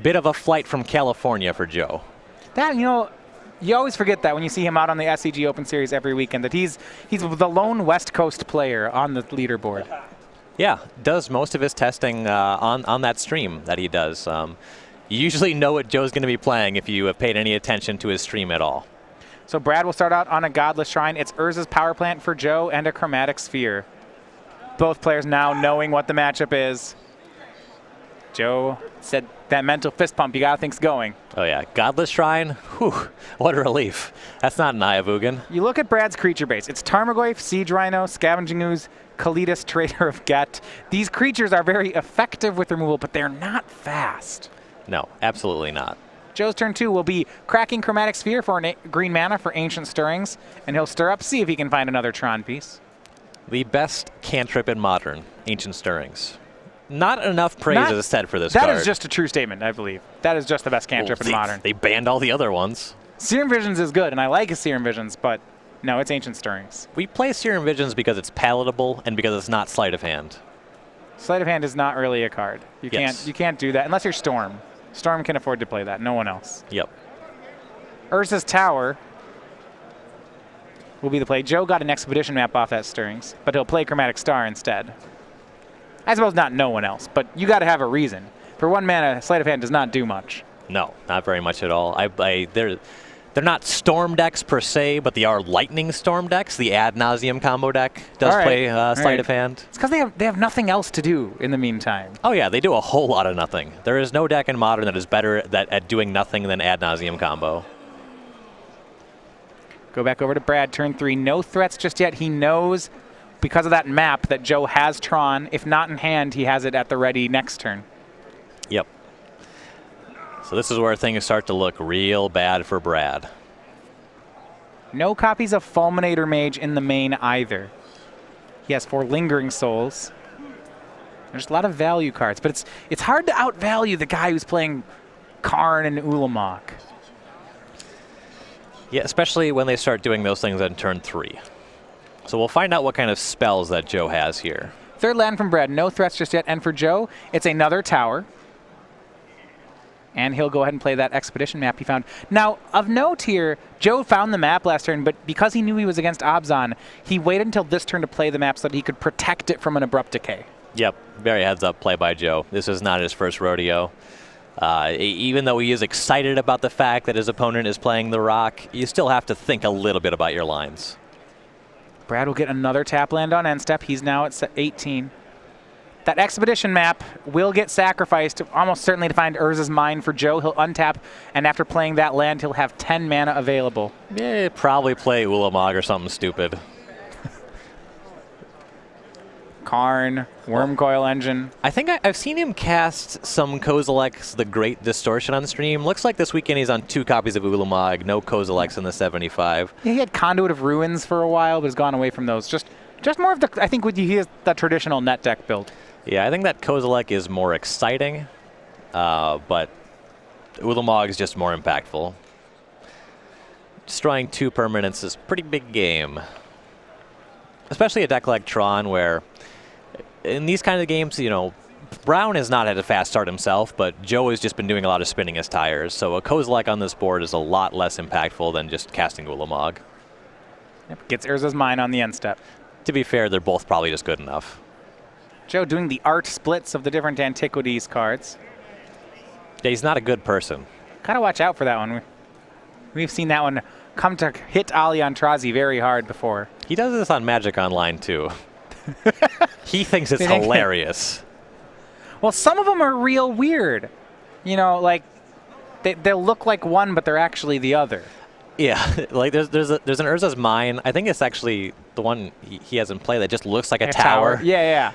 Bit of a flight from California for Joe. That, you always forget that when you see him out on the SCG Open Series every weekend, that he's the lone West Coast player on the leaderboard. Yeah, does most of his testing on that stream that he does. You usually know what Joe's going to be playing if you have paid any attention to his stream at all. So Brad will start out on a Godless Shrine. It's Urza's Power Plant for Joe and a Chromatic Sphere. Both players now knowing what the matchup is. Joe said that mental fist pump, you got things going. Oh yeah, Godless Shrine, whew, what a relief. That's not an Ayavugan. You look at Brad's creature base. It's Tarmogoyf, Siege Rhino, Scavenging Ooze, Kalitas, Trader of Get. These creatures are very effective with removal, but they're not fast. No, absolutely not. Joe's turn 2 will be cracking Chromatic Sphere for green mana for Ancient Stirrings, and he'll stir up, see if he can find another Tron piece. The best cantrip in Modern, Ancient Stirrings. Not enough praise is said for this card. That is just a true statement, I believe. That is just the best cantrip in Modern. They banned all the other ones. Serum Visions is good, and I like Serum Visions, but no, it's Ancient Stirrings. We play Serum Visions because it's palatable and because it's not Sleight of Hand. Sleight of Hand is not really a card. You can't do that unless you're Storm. Storm can afford to play that, no one else. Yep. Urza's Tower will be the play. Joe got an Expedition map off that Stirrings, but he'll play Chromatic Star instead. I suppose not no one else, but you got to have a reason. For 1 mana, Sleight of Hand does not do much. No, not very much at all. They're not Storm decks per se, but they are Lightning Storm decks. The Ad Nauseam combo deck does play Sleight of Hand. It's because they have nothing else to do in the meantime. Oh yeah, they do a whole lot of nothing. There is no deck in Modern that is better at doing nothing than Ad Nauseam combo. Go back over to Brad, turn 3. No threats just yet. He knows because of that map that Joe has Tron. If not in hand, he has it at the ready next turn. Yep. So this is where things start to look real bad for Brad. No copies of Fulminator Mage in the main either. He has 4 Lingering Souls. There's a lot of value cards, but it's hard to outvalue the guy who's playing Karn and Ulamog. Yeah, especially when they start doing those things on turn 3. So we'll find out what kind of spells that Joe has here. 3rd land from Brad. No threats just yet. And for Joe, it's another tower. And he'll go ahead and play that Expedition map he found. Now, of note here, Joe found the map last turn, but because he knew he was against Abzan, he waited until this turn to play the map so that he could protect it from an Abrupt Decay. Yep, very heads-up play by Joe. This is not his first rodeo. Even though he is excited about the fact that his opponent is playing the Rock, you still have to think a little bit about your lines. Brad will get another tap land on end step. He's now at 18. That Expedition map will get sacrificed almost certainly to find Urza's Mine for Joe. He'll untap, and after playing that land, he'll have 10 mana available. Yeah, probably play Ulamog or something stupid. Karn, Wormcoil Engine. I think I've seen him cast some Kozilek's The Great Distortion on stream. Looks like this weekend he's on 2 copies of Ulamog, no Kozilek's in the 75. Yeah, he had Conduit of Ruins for a while, but has gone away from those. Just more of the, I think he has the traditional net deck build. Yeah, I think that Kozilek is more exciting, but Ulamog is just more impactful. Destroying 2 permanents is a pretty big game. Especially a deck like Tron, where in these kind of games, Brown has not had a fast start himself, but Joe has just been doing a lot of spinning his tires. So a Kozilek on this board is a lot less impactful than just casting Ulamog. Yep, gets Urza's Mine on the end step. To be fair, they're both probably just good enough. Joe doing the art splits of the different Antiquities cards. Yeah, he's not a good person. Gotta watch out for that one. We've seen that one come to hit Ali Antrazi very hard before. He does this on Magic Online, too. He thinks it's hilarious. Well, some of them are real weird. Like, they'll look like one, but they're actually the other. Yeah, like there's an Urza's Mine. I think it's actually the one he hasn't played that just looks like a tower. Yeah.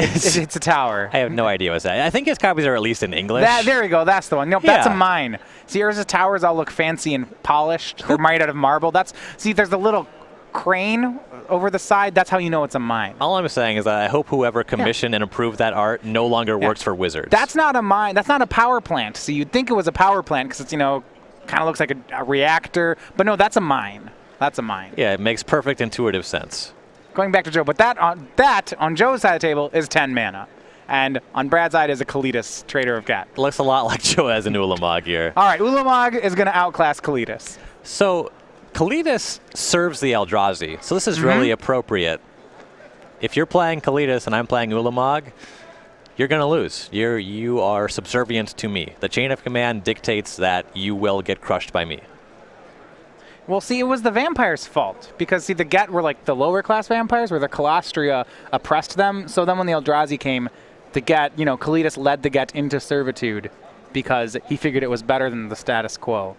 It's a tower. I have no idea what's that. I think his copies are at least in English. There we go. That's the one. Nope, that's a mine. See, Urza's towers all look fancy and polished. They're made out of marble. See, there's a little crane over the side. That's how you know it's a mine. All I'm saying is that I hope whoever commissioned and approved that art no longer works for Wizards. That's not a mine. That's not a power plant. So you'd think it was a power plant because it's, kind of looks like a reactor. But no, that's a mine. That's a mine. Yeah, it makes perfect intuitive sense. Going back to Joe, but that on Joe's side of the table is 10 mana. And on Brad's side is a Kalitas, Trader of Gat. Looks a lot like Joe has an Ulamog here. All right, Ulamog is going to outclass Kalitas. So Kalitas serves the Eldrazi, so this is really appropriate. If you're playing Kalitas and I'm playing Ulamog, you're going to lose. You are subservient to me. The chain of command dictates that you will get crushed by me. Well, see, it was the vampires' fault. Because, see, the Get were like the lower class vampires where the Colostria oppressed them. So then when the Eldrazi came, the Get, Kalitas led the Get into servitude because he figured it was better than the status quo.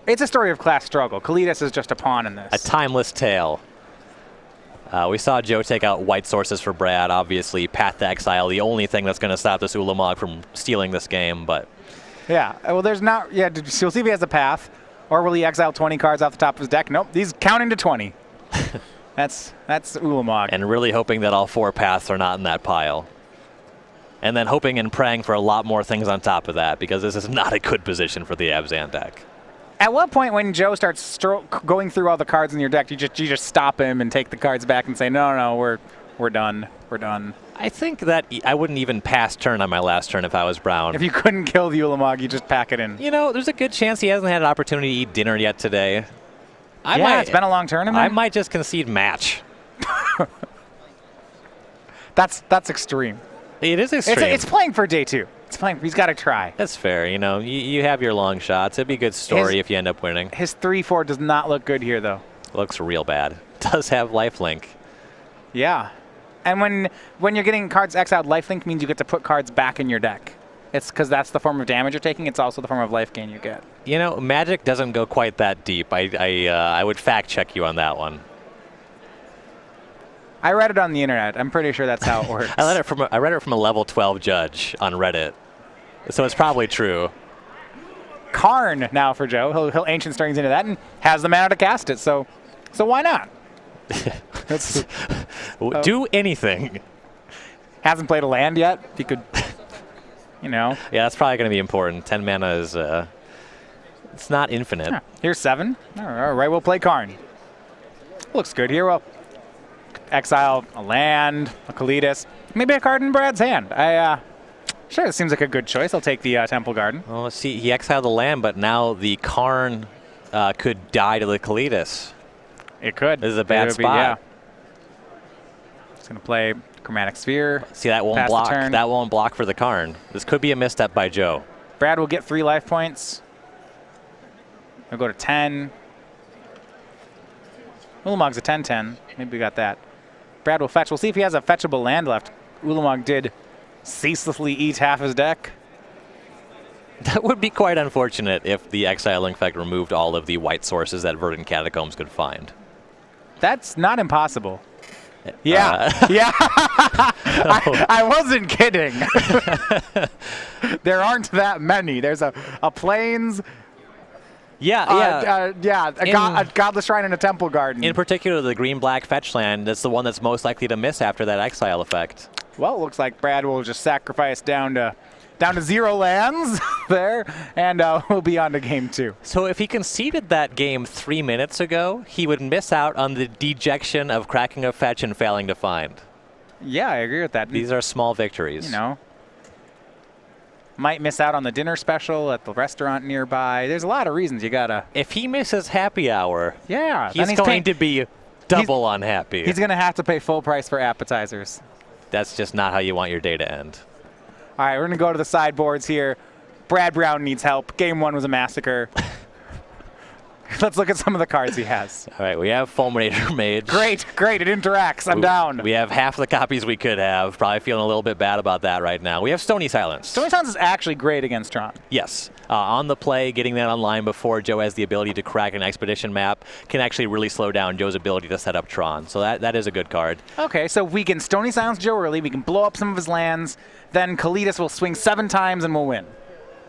It's a story of class struggle. Kalitas is just a pawn in this. A timeless tale. We saw Joe take out white sources for Brad. Obviously, Path to Exile, the only thing that's going to stop this Ulamog from stealing this game. But yeah, well, there's not. Yeah, we'll see if he has a path, or will he exile 20 cards off the top of his deck? Nope, he's counting to 20. That's Ulamog. And really hoping that all 4 paths are not in that pile. And then hoping and praying for a lot more things on top of that, because this is not a good position for the Abzan deck. At what point when Joe starts going through all the cards in your deck, you just stop him and take the cards back and say, no, we're done. We're done. I think that I wouldn't even pass turn on my last turn if I was Brown. If you couldn't kill the Ulamog, you just pack it in. There's a good chance he hasn't had an opportunity to eat dinner yet today. It's been a long tournament. I might just concede match. That's extreme. It is extreme. It's playing for day 2. It's playing. He's got to try. That's fair. You have your long shots. It'd be a good story if you end up winning. His 3/4 does not look good here, though. Looks real bad. Does have lifelink. Yeah. And when you're getting cards exiled, lifelink means you get to put cards back in your deck. It's because that's the form of damage you're taking. It's also the form of life gain you get. Magic doesn't go quite that deep. I would fact check you on that one. I read it on the internet. I'm pretty sure that's how it works. I read it from a level 12 judge on Reddit, so it's probably true. Karn now for Joe. He'll Ancient Stirrings into that and has the mana to cast it. So why not? Do anything. Hasn't played a land yet. He could, Yeah, that's probably going to be important. 10 mana is it's not infinite. Yeah. Here's 7. All right, we'll play Karn. Looks good here. Well, exile a land, a Kalitas, maybe a card in Brad's hand. Sure, it seems like a good choice. I'll take the Temple Garden. Well, let's see. He exiled the land, but now the Karn could die to the Kalitas. It could. This is a bad spot. Yeah. It's going to play Chromatic Sphere. See, that won't block. That won't block for the Karn. This could be a misstep by Joe. Brad will get 3 life points. He'll go to 10. Ulamog's a 10/10. Maybe we got that. Brad will fetch. We'll see if he has a fetchable land left. Ulamog did ceaselessly eat half his deck. That would be quite unfortunate if the Exiling effect removed all of the white sources that Verdant Catacombs could find. That's not impossible. Yeah. Yeah. I wasn't kidding. There aren't that many. There's a Plains. A Godless Shrine and a Temple Garden. In particular, the green-black fetch land, that's the one that's most likely to miss after that exile effect. Well, it looks like Brad will just sacrifice down to 0 lands there, and we'll be on to game 2. So if he conceded that game 3 minutes ago, he would miss out on the dejection of cracking a fetch and failing to find. Yeah, I agree with that. These are small victories. Might miss out on the dinner special at the restaurant nearby. There's a lot of reasons you gotta. If he misses happy hour, he's going to be double unhappy. He's gonna have to pay full price for appetizers. That's just not how you want your day to end. All right, we're gonna go to the sideboards here. Brad Brown needs help. Game 1 was a massacre. Let's look at some of the cards he has. All right, we have Fulminator Mage. Great. It interacts. I'm down. We have half the copies we could have. Probably feeling a little bit bad about that right now. We have Stony Silence. Stony Silence is actually great against Tron. Yes. On the play, getting that online before Joe has the ability to crack an Expedition map can actually really slow down Joe's ability to set up Tron. So that is a good card. Okay, so we can Stony Silence Joe early. We can blow up some of his lands. Then Kalitas will swing 7 times and we'll win.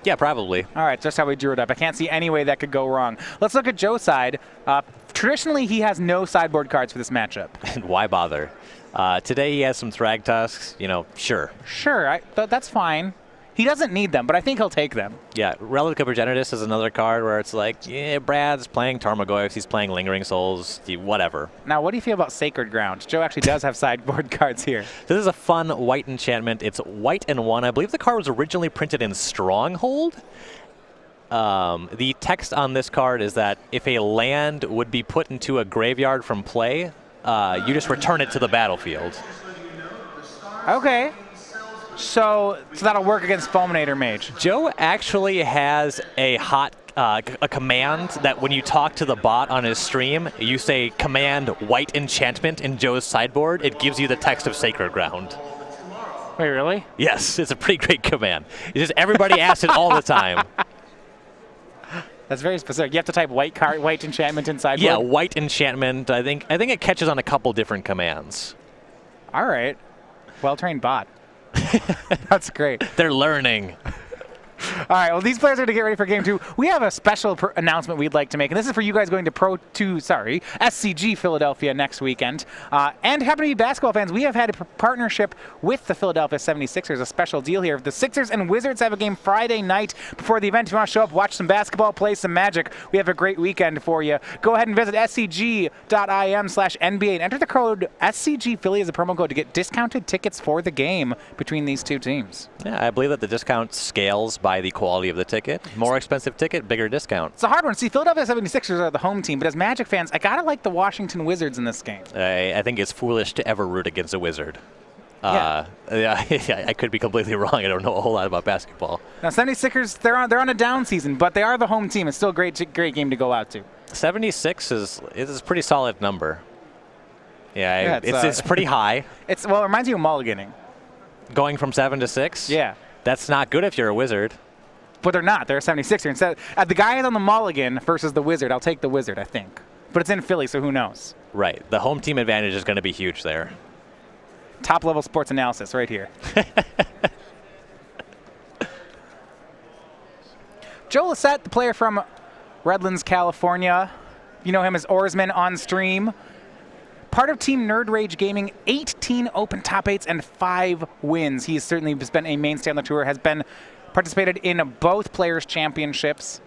Yeah, probably. All right, just how we drew it up. I can't see any way that could go wrong. Let's look at Joe's side. Traditionally, he has no sideboard cards for this matchup. And why bother? Today he has some Thrag Tusks. Sure. Sure, that's fine. He doesn't need them, but I think he'll take them. Yeah, Relic of Progenitus is another card where it's like, yeah, Brad's playing Tarmogoyfs, he's playing Lingering Souls, whatever. Now, what do you feel about Sacred Ground? Joe actually does have sideboard cards here. This is a fun white enchantment. It's white and 1. I believe the card was originally printed in Stronghold. The text on this card is that if a land would be put into a graveyard from play, you just return it to the battlefield. Okay. So that'll work against Fulminator Mage. Joe actually has a a command that when you talk to the bot on his stream, you say command white enchantment in Joe's sideboard, it gives you the text of Sacred Ground. Wait, really? Yes, it's a pretty great command. It's just everybody asks it all the time. That's very specific. You have to type white enchantment in sideboard? Yeah, white enchantment. I think it catches on a couple different commands. All right. Well-trained bot. That's great. They're learning. All right, well, these players are going to get ready for game 2. We have a special announcement we'd like to make, and this is for you guys going to SCG Philadelphia next weekend. And happen to be basketball fans, we have had a partnership with the Philadelphia 76ers, a special deal here. The Sixers and Wizards have a game Friday night before the event. If you want to show up, watch some basketball, play some Magic, we have a great weekend for you. Go ahead and visit scg.im/NBA and enter the code SCGPhilly as a promo code to get discounted tickets for the game between these two teams. Yeah, I believe that the discount scales by the quality of the ticket. More expensive ticket, bigger discount. It's a hard one. See, Philadelphia 76ers are the home team, but as Magic fans, I gotta like the Washington Wizards in this game. I think it's foolish to ever root against a Wizard. Yeah. I could be completely wrong. I don't know a whole lot about basketball. Now, 76ers, they're on a down season, but they are the home team. It's still a great game to go out to. 76 is a pretty solid number. Yeah, it's pretty high. It reminds you of mulliganing. Going from 7 to 6? Yeah. That's not good if you're a Wizard. But they're not. They're a 76er. Instead, the guy is on the mulligan versus the Wizard. I'll take the Wizard, I think. But it's in Philly, so who knows? Right. The home team advantage is going to be huge there. Top-level sports analysis right here. Joe Lossett, the player from Redlands, California. You know him as Oarsman on stream. Part of Team Nerd Rage Gaming, 18 Open Top 8s and 5 wins. He has certainly been a mainstay on the tour, has participated in both Players' Championships.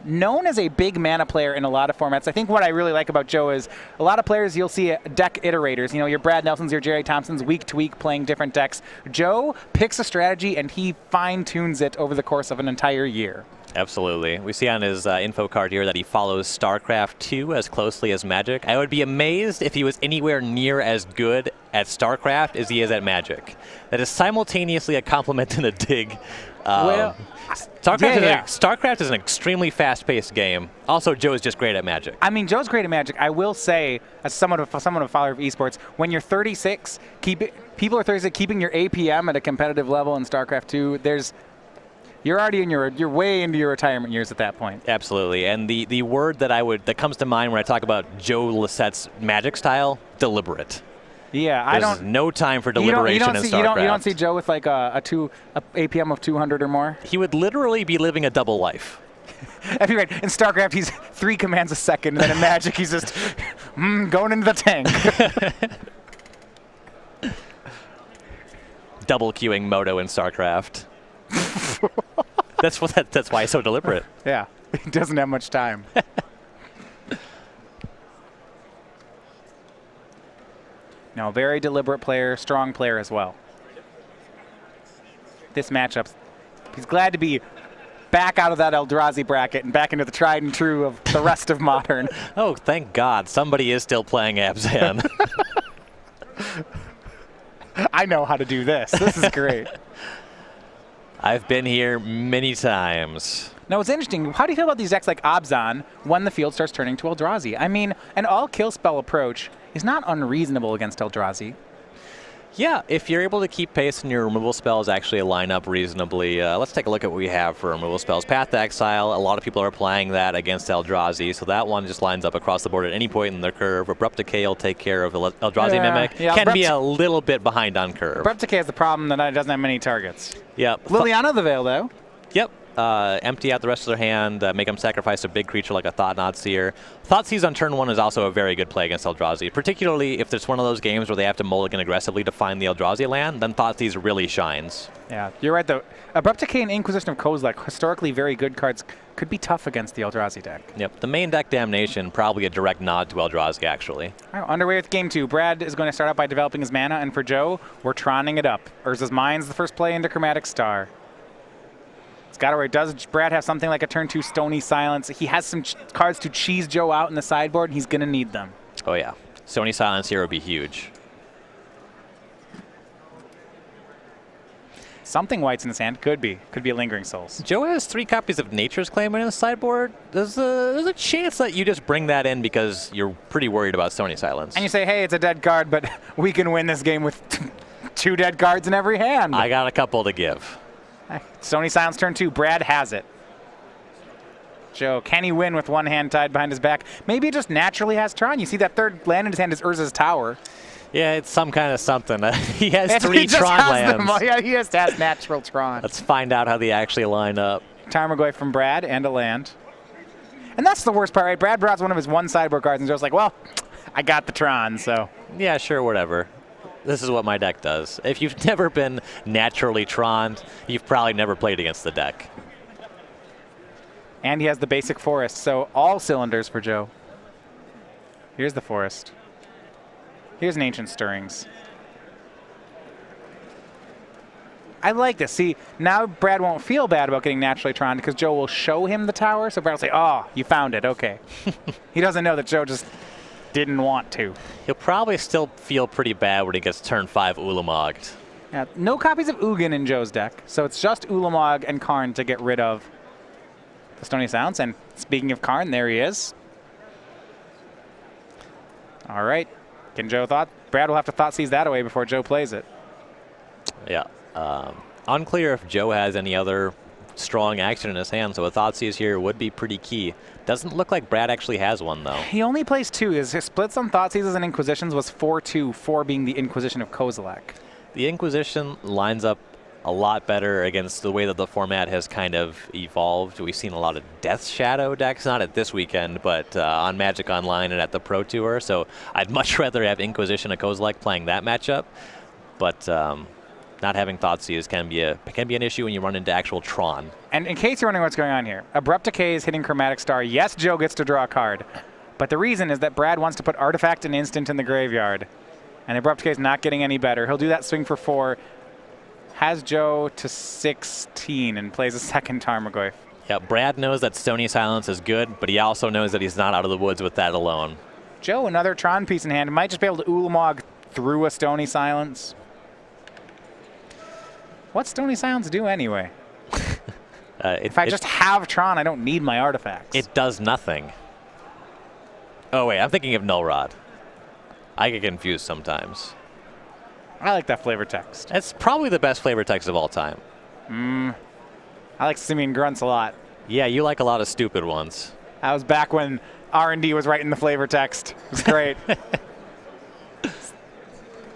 Known as a big mana player in a lot of formats. I think what I really like about Joe is a lot of players you'll see deck iterators. You know, your Brad Nelsons, your Jerry Thompsons, week to week playing different decks. Joe picks a strategy and he fine-tunes it over the course of an entire year. Absolutely. We see on his info card here that he follows StarCraft 2 as closely as Magic. I would be amazed if he was anywhere near as good at StarCraft as he is at Magic. That is simultaneously a compliment and a dig. StarCraft is an extremly fast-paced game. Also, Joe is just great at Magic. I mean, Joe's great at Magic. I will say, as someone a follower of esports, when you're 36, people are 36, keeping your APM at a competitive level in StarCraft 2, you're already you're way into your retirement years at that point. Absolutely, and the word that comes to mind when I talk about Joe Lossett's Magic style, deliberate. Yeah, There's no time for deliberation in StarCraft. You don't see Joe with like a APM of 200 or more? He would literally be living a double life. If you're right, in StarCraft, he's 3 commands a second, and then in Magic, he's just going into the tank. Double queuing Moto in StarCraft. That's why it's so deliberate. Yeah, he doesn't have much time. No, very deliberate player, strong player as well. This matchup, he's glad to be back out of that Eldrazi bracket and back into the tried and true of the rest of Modern. Oh, thank God. Somebody is still playing Abzan. I know how to do this. This is great. I've been here many times. Now, what's interesting, how do you feel about these decks like Abzan when the field starts turning to Eldrazi? I mean, an all-kill spell approach is not unreasonable against Eldrazi. Yeah, if you're able to keep pace and your removal spells actually line up reasonably. Let's take a look at what we have for removal spells. Path to Exile, a lot of people are playing that against Eldrazi, so that one just lines up across the board at any point in their curve. Abrupt Decay will take care of Eldrazi Mimic. Yeah, can be a little bit behind on curve. Abrupt Decay has the problem that it doesn't have many targets. Yep. Liliana of the Veil, though. Yep. empty out the rest of their hand, make them sacrifice a big creature like a Thought-Knot Seer. Thoughtseize on turn 1 is also a very good play against Eldrazi, particularly if it's one of those games where they have to mulligan aggressively to find the Eldrazi land, then Thoughtseize really shines. Yeah, you're right, though. Abrupt Decay and Inquisition of Kozilek, historically very good cards, could be tough against the Eldrazi deck. Yep, the main deck Damnation, probably a direct nod to Eldrazi, actually. All right, underway with Game 2. Brad is going to start out by developing his mana, and for Joe, we're Troning it up. Urza's Mind's the first play into Chromatic Star. It's got to where it does. Brad have something like a turn 2 Stony Silence. He has some cards to cheese Joe out in the sideboard, and he's going to need them. Oh yeah, Stony Silence here would be huge. Something white's in his hand. Could be Lingering Souls. Joe has 3 copies of Nature's Claim in his sideboard. There's a chance that you just bring that in because you're pretty worried about Stony Silence. And you say, hey, it's a dead card, but we can win this game with 2 dead cards in every hand. I got a couple to give. Stony Silence turn 2. Brad has it. Joe, can he win with one hand tied behind his back? Maybe he just naturally has Tron. You see that third land in his hand is Urza's Tower. Yeah, it's some kind of something. He has 3 Tron lands. Yeah, he just has natural Tron. Let's find out how they actually line up. Tarmogoyf from Brad and a land. And that's the worst part, right? Brad brought one of his one sideboard cards and Joe's like, well, I got the Tron, so. Yeah, sure, whatever. This is what my deck does. If you've never been naturally Troned, you've probably never played against the deck. And he has the basic forest, so all cylinders for Joe. Here's the forest. Here's an Ancient Stirrings. I like this. See, now Brad won't feel bad about getting naturally Troned because Joe will show him the tower, so Brad will say, oh, you found it, okay. He doesn't know that Joe just didn't want to. He'll probably still feel pretty bad when he gets turn 5 Ulamogged. Yeah, no copies of Ugin in Joe's deck, so it's just Ulamog and Karn to get rid of the Stony Silence. And speaking of Karn, there he is. All right. Can Joe Brad will have to Thoughtseize that away before Joe plays it. Yeah. Unclear if Joe has any other strong action in his hand, so a Thoughtseize here would be pretty key. Doesn't look like Brad actually has one, though. He only plays 2. His splits on Thoughtseizes and Inquisitions was 4-2, 4 being the Inquisition of Kozilek. The Inquisition lines up a lot better against the way that the format has kind of evolved. We've seen a lot of Death Shadow decks, not at this weekend, but on Magic Online and at the Pro Tour, so I'd much rather have Inquisition of Kozilek playing that matchup, but not having Thoughtseize can be an issue when you run into actual Tron. And in case you're wondering what's going on here, Abrupt Decay is hitting Chromatic Star. Yes, Joe gets to draw a card, but the reason is that Brad wants to put Artifact and Instant in the graveyard, and Abrupt Decay is not getting any better. He'll do that swing for 4, has Joe to 16, and plays a second Tarmogoyf. Yeah, Brad knows that Stony Silence is good, but he also knows that he's not out of the woods with that alone. Joe, another Tron piece in hand, might just be able to Ulamog through a Stony Silence. What's Stony Silence do anyway? If I just have Tron, I don't need my artifacts. It does nothing. Oh, wait, I'm thinking of Null Rod. I get confused sometimes. I like that flavor text. It's probably the best flavor text of all time. I like Simeon Grunts a lot. Yeah, you like a lot of stupid ones. That was back when R&D was writing the flavor text. It was great.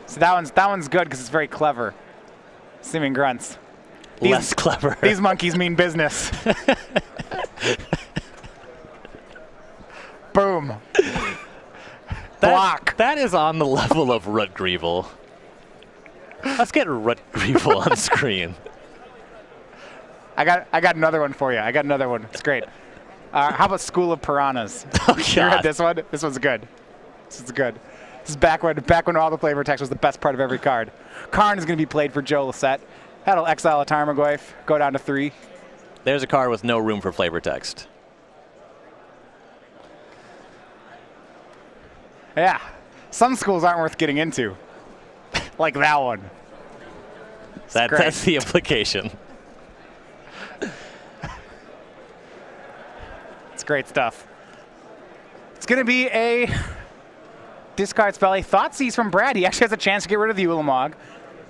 So that one's good because it's very clever. Simeon Grunts. Less clever. These monkeys mean business. Boom. Block. That is on the level of Root Greevel. Let's get Root Greevel on screen. I got another one for you. I got another one. It's great. How about School of Piranhas? Oh, God. You read this one? This one's good. This is good. This is back when all the flavor text was the best part of every card. Karn is going to be played for Joe Lossett. That'll exile a Tarmogoyf, go down to 3. There's a card with no room for flavor text. Yeah. Some schools aren't worth getting into. Like that one. That's the implication. It's great stuff. It's going to be a discard spell. A Thoughtseize from Brad. He actually has a chance to get rid of the Ulamog.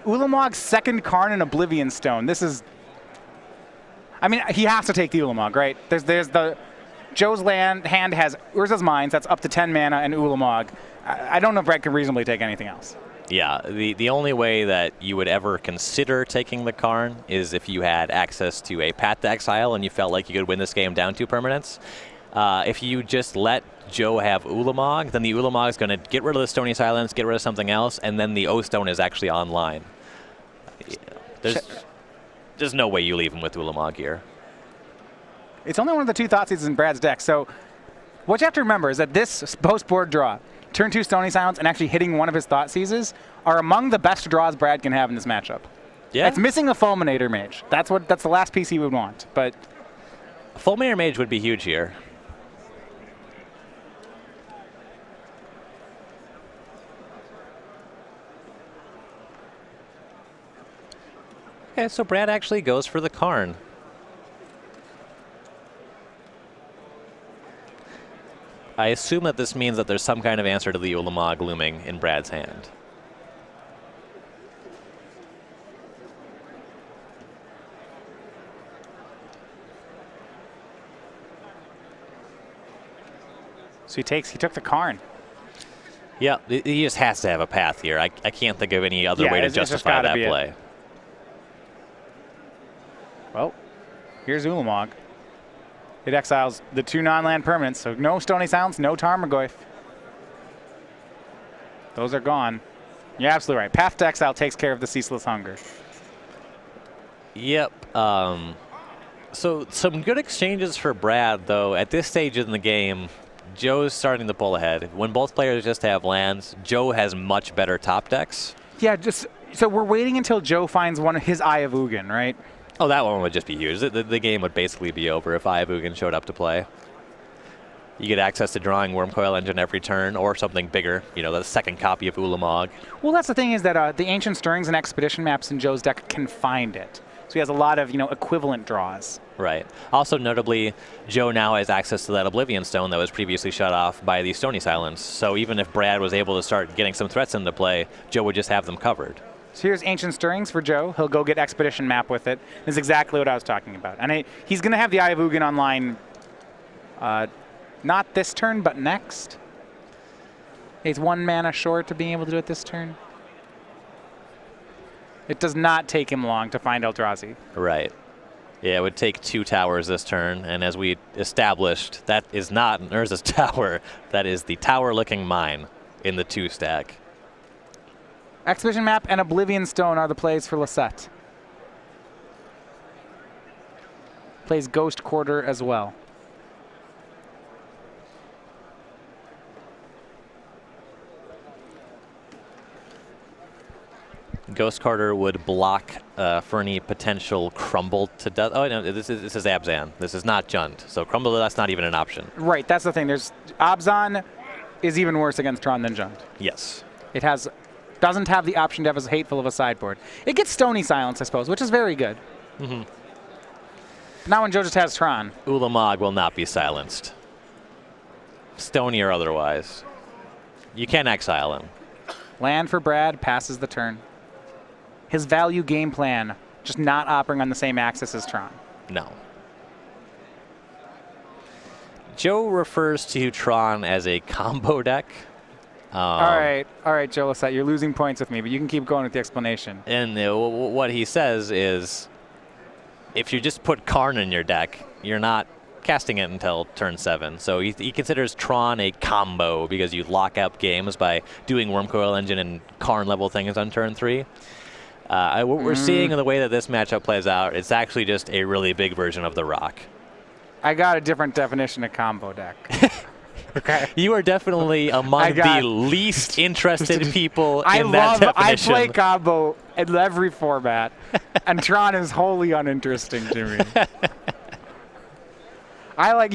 Ulamog's second Karn and Oblivion Stone. This is... I mean, he has to take the Ulamog, right? There's the... Joe's hand has Urza's Minds. That's up to 10 mana and Ulamog. I don't know if Brad can reasonably take anything else. Yeah, the only way that you would ever consider taking the Karn is if you had access to a Path to Exile and you felt like you could win this game down 2 permanents. If you just let Joe have Ulamog, then the Ulamog is going to get rid of the Stony Silence, get rid of something else, and then the O-Stone is actually online. There's no way you leave him with Ulamog here. It's only one of the 2 Thoughtseize in Brad's deck, so what you have to remember is that this post-board draw, turn 2 Stony Silence and actually hitting one of his Thoughtseizes are among the best draws Brad can have in this matchup. Yeah. It's missing a Fulminator Mage. That's the last piece he would want. But a Fulminator Mage would be huge here. Okay, so Brad actually goes for the Karn. I assume that this means that there's some kind of answer to the Ulamog looming in Brad's hand. so he took the Karn. Yeah, he just has to have a path here. I can't think of any other way to justify that play. Well, here's Ulamog. It exiles the 2 non-land permanents, so no Stony Silence, no Tarmogoyf. Those are gone. You're absolutely right. Path to Exile takes care of the Ceaseless Hunger. Yep. So some good exchanges for Brad, though. At this stage in the game, Joe's starting to pull ahead. When both players just have lands, Joe has much better top decks. Yeah, so we're waiting until Joe finds one of his Eye of Ugin, right? Oh, that one would just be huge. The game would basically be over if Eye of Ugin showed up to play. You get access to drawing Wormcoil Engine every turn, or something bigger, the second copy of Ulamog. Well, that's the thing is that the Ancient Stirrings and Expedition maps in Joe's deck can find it. So he has a lot of, equivalent draws. Right. Also, notably, Joe now has access to that Oblivion Stone that was previously shut off by the Stony Silence. So even if Brad was able to start getting some threats into play, Joe would just have them covered. So here's Ancient Stirrings for Joe. He'll go get Expedition map with it. This is exactly what I was talking about. And he's going to have the Eye of Ugin online not this turn, but next. He's 1 mana short of being able to do it this turn. It does not take him long to find Eldrazi. Right. Yeah, it would take 2 towers this turn, and as we established, that is not an Urza's tower. That is the tower-looking mine in the 2 stack. Expedition map and Oblivion Stone are the plays for Lossett. Plays Ghost Quarter as well. Ghost Quarter would block for any potential crumble to death. Oh, no, this is Abzan. This is not Jund. So crumble to death's not even an option. Right, that's the thing. Abzan is even worse against Tron than Jund. Yes. It doesn't have the option to have as hateful of a sideboard. It gets Stony Silence, I suppose, which is very good. Mm-hmm. Now when Joe just has Tron. Ulamog will not be silenced. Stony or otherwise. You can exile him. Land for Brad, passes the turn. His value game plan, just not operating on the same axis as Tron. No. Joe refers to Tron as a combo deck. All right, Joe Lossett, you're losing points with me, but you can keep going with the explanation. And what he says is, if you just put Karn in your deck, you're not casting it until turn 7. So he considers Tron a combo because you lock up games by doing Wormcoil Engine and Karn level things on turn 3. What we're seeing in the way that this matchup plays out, it's actually just a really big version of the Rock. I got a different definition of combo deck. Okay. You are definitely among the least interested people in that definition. I play combo in every format, and Tron is wholly uninteresting to me.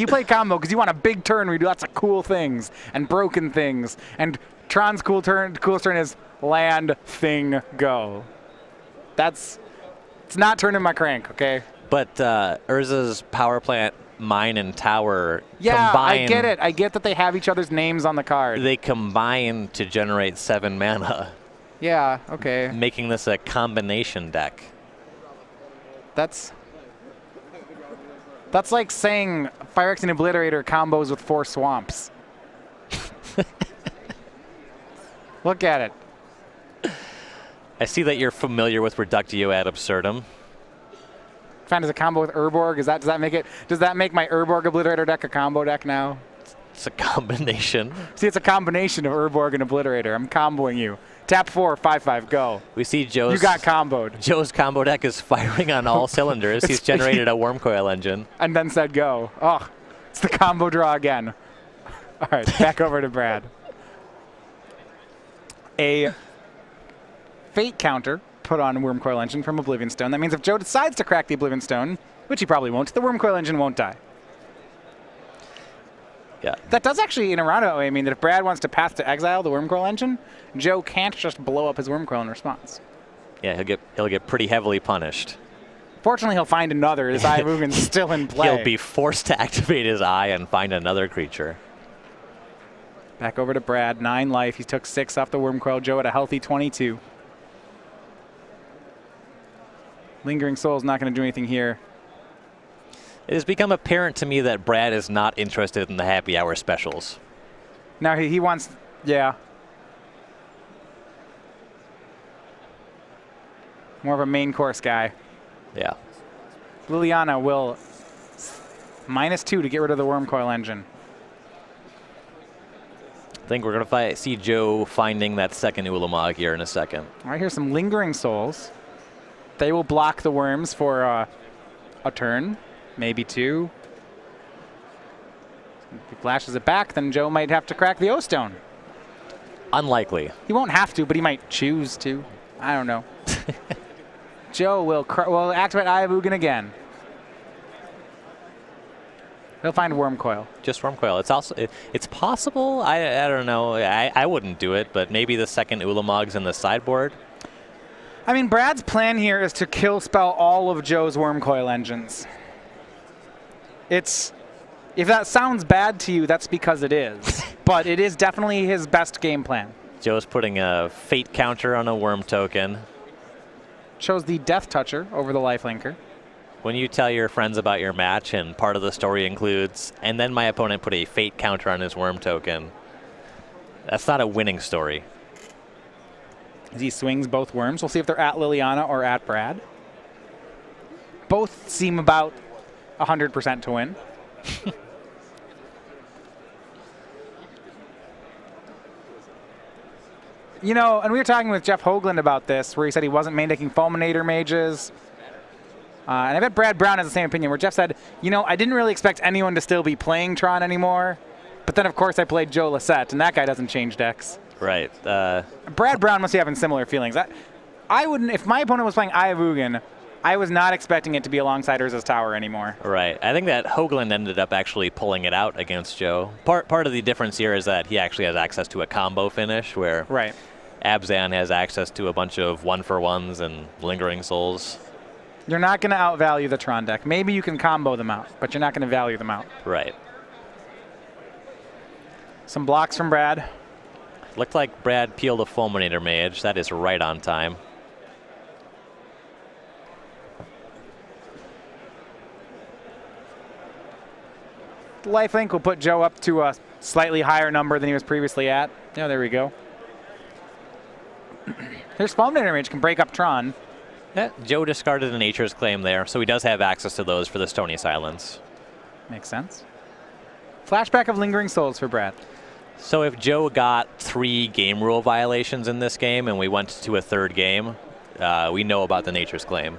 You play combo because you want a big turn where you do lots of cool things and broken things, and Tron's coolest turn is land, thing, go. It's not turning my crank, okay? But Urza's power plant, mine, and tower combine. I get it. I get that they have each other's names on the card. They combine to generate 7 mana. Yeah, okay. Making this a combination deck. That's like saying Phyrexian Obliterator combos with 4 swamps. Look at it. I see that you're familiar with Reductio ad absurdum. Found as a combo with Urborg. Does that make my Urborg Obliterator deck a combo deck now? It's a combination. See, it's a combination of Urborg and Obliterator. I'm comboing you. Tap 4, 5/5, go. We see Joe's. You got comboed. Joe's combo deck is firing on all cylinders. He's generated a Wormcoil engine. And then said go. Oh, it's the combo draw again. All right, back over to Brad. A fate counter put on Wormcoil engine from Oblivion Stone. That means if Joe decides to crack the Oblivion Stone, which he probably won't, the Wormcoil engine won't die. Yeah. That does actually, in a roundabout way, mean that if Brad wants to path to exile the Wormcoil engine, Joe can't just blow up his Wormcoil in response. Yeah, he'll get pretty heavily punished. Fortunately, he'll find another. His Eye of Ugin's still in play. He'll be forced to activate his eye and find another creature. Back over to Brad. 9 life. He took 6 off the Wormcoil. Joe at a healthy 22. Lingering Soul's not going to do anything here. It has become apparent to me that Brad is not interested in the happy hour specials. Now he wants, yeah. More of a main course guy. Yeah. Liliana will -2 to get rid of the Wormcoil engine. I think we're going to see Joe finding that second Ulamog here in a second. All right, here's some Lingering Souls. They will block the worms for a turn, maybe 2. If he flashes it back, then Joe might have to crack the O-Stone. Unlikely. He won't have to, but he might choose to. I don't know. Joe will activate Eye of Ugin again. He'll find Wormcoil. Just Wormcoil. It's also it's possible. I don't know. I wouldn't do it, but maybe the second Ulamog's in the sideboard. I mean, Brad's plan here is to kill spell all of Joe's Wormcoil engines. If that sounds bad to you, that's because it is. But it is definitely his best game plan. Joe's putting a fate counter on a worm token. Chose the Death Toucher over the Lifelinker. When you tell your friends about your match and part of the story includes, and then my opponent put a fate counter on his worm token, that's not a winning story. As he swings both worms. We'll see if they're at Liliana or at Brad. Both seem about 100% to win. You know, and we were talking with Jeff Hoagland about this, where he said he wasn't main-decking Fulminator mages. And I bet Brad Brown has the same opinion, where Jeff said, you know, I didn't really expect anyone to still be playing Tron anymore. But then, of course, I played Joe Lossett, and that guy doesn't change decks. Right. Brad Brown must be having similar feelings. I wouldn't, if my opponent was playing Eye of Ugin, I was not expecting it to be alongside Urza's Tower anymore. Right. I think that Hoagland ended up actually pulling it out against Joe. Part of the difference here is that he actually has access to a combo finish, where right. Abzan has access to a bunch of 1-for-1s and Lingering Souls. You're not going to outvalue the Tron deck. Maybe you can combo them out, but you're not going to value them out. Right. Some blocks from Brad. Looked like Brad peeled a Fulminator Mage. That is right on time. Lifelink will put Joe up to a slightly higher number than he was previously at. Yeah, there we go. Here's Fulminator Mage, can break up Tron. Yeah, Joe discarded a Nature's Claim there, so he does have access to those for the Stony Silence. Makes sense. Flashback of Lingering Souls for Brad. So if Joe got 3 game rule violations in this game and we went to a 3rd game, we know about the Nature's Claim.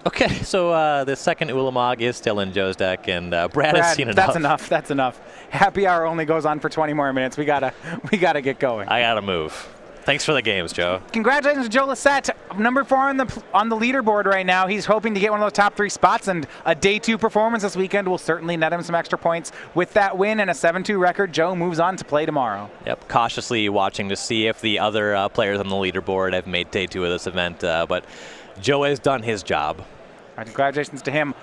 Okay, so the second Ulamog is still in Joe's deck, and Brad has seen enough. That's enough. That's enough. Happy hour only goes on for 20 more minutes. We gotta get going. I gotta move. Thanks for the games, Joe. Congratulations to Joe Lossett, number 4 on the leaderboard right now. He's hoping to get one of those top 3 spots, and a day 2 performance this weekend will certainly net him some extra points. With that win and a 7-2 record, Joe moves on to play tomorrow. Yep, cautiously watching to see if the other players on the leaderboard have made day 2 of this event, but Joe has done his job. Congratulations to him.